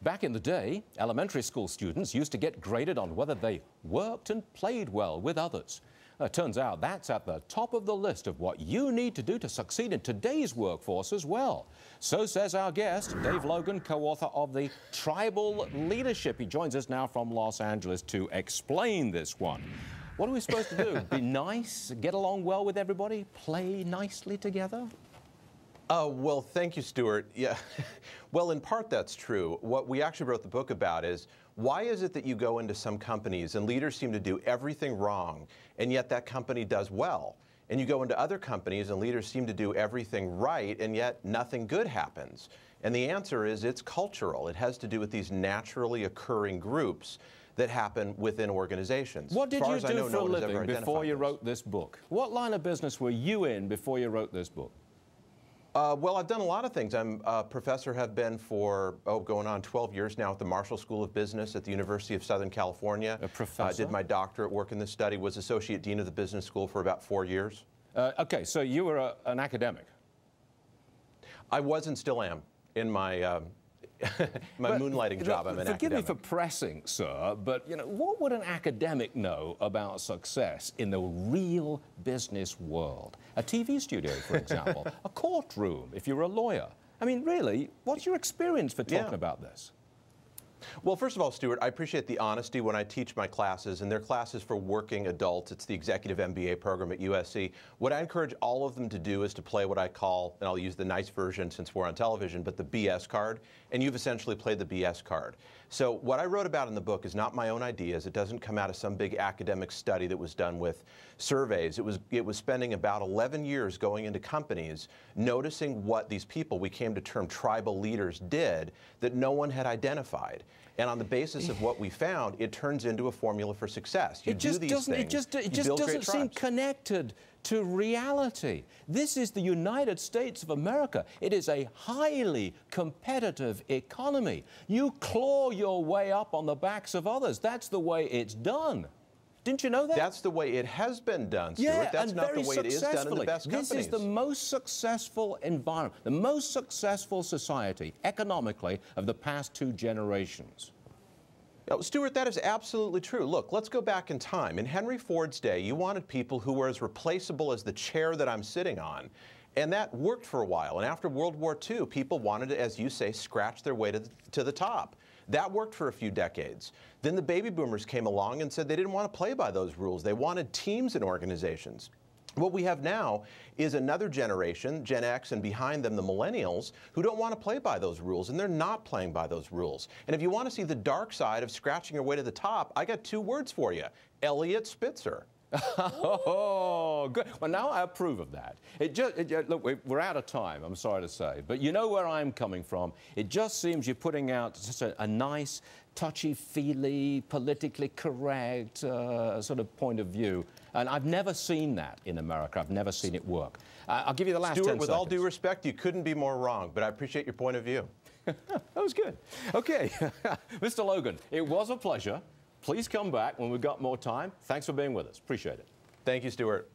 Back in the day, elementary school students used to get graded on whether they worked and played well with others. It turns out that's at the top of the list of what you need to do to succeed in today's workforce as well. So says our guest, Dave Logan, co-author of The Tribal Leadership. He joins us now from Los Angeles to explain this one. What are we supposed to do? Be nice, get along well with everybody, play nicely together? Well, thank you, Stuart. Yeah, well, in part that's true. What we actually wrote the book about is, why is it that you go into some companies and leaders seem to do everything wrong, and yet that company does well? And you go into other companies and leaders seem to do everything right, and yet nothing good happens. And the answer is it's cultural. It has to do with these naturally occurring groups that happen within organizations. What did you do for a living before you wrote this book? What line of business were you in before you wrote this book? Well, I've done a lot of things. I'm a professor, have been for, going on 12 years now at the Marshall School of Business at the University of Southern California. A professor? Did my doctorate work in this study, was associate dean of the business school for about 4 years. Okay, so you were an academic. I was and still am in my moonlighting job. I'm an academic. Forgive me for pressing, sir, but what would an academic know about success in the real business world? A TV studio, for example, a courtroom, if you're a lawyer. I mean, really, what's your experience for talking about this? Well, first of all, Stuart, I appreciate the honesty when I teach my classes, and they're classes for working adults. It's the executive MBA program at USC. What I encourage all of them to do is to play what I call, and I'll use the nice version since we're on television, but the BS card, and you've essentially played the BS card. So what I wrote about in the book is not my own ideas. It doesn't come out of some big academic study that was done with surveys. It was spending about 11 years going into companies, noticing what these people we came to term tribal leaders did that no one had identified. And on the basis of what we found, it turns into a formula for success. It just doesn't seem connected to reality. This is the United States of America. It is a highly competitive economy. You claw your way up on the backs of others. That's the way it's done. Didn't you know that? That's the way it has been done, Stuart. Yeah, that's not the way it is done in the best companies. This is the most successful environment, the most successful society economically of the past 2 generations. Stuart, that is absolutely true. Look, let's go back in time. In Henry Ford's day, you wanted people who were as replaceable as the chair that I'm sitting on. And that worked for a while. And after World War II, people wanted to, as you say, scratch their way to the top. That worked for a few decades. Then the baby boomers came along and said they didn't want to play by those rules. They wanted teams and organizations. What we have now is another generation, Gen X, and behind them the millennials, who don't want to play by those rules, and they're not playing by those rules. And if you want to see the dark side of scratching your way to the top, I got 2 words for you: Elliot Spitzer. Oh, good. Well, now I approve of that. Look, we're out of time, I'm sorry to say, but you know where I'm coming from. It just seems you're putting out just a nice, touchy-feely, politically correct sort of point of view. And I've never seen that in America. I've never seen it work. I'll give you the last 10 Stuart, seconds. with all due respect, you couldn't be more wrong, but I appreciate your point of view. That was good. Okay, Mr. Logan, it was a pleasure. Please come back when we've got more time. Thanks for being with us. Appreciate it. Thank you, Stuart.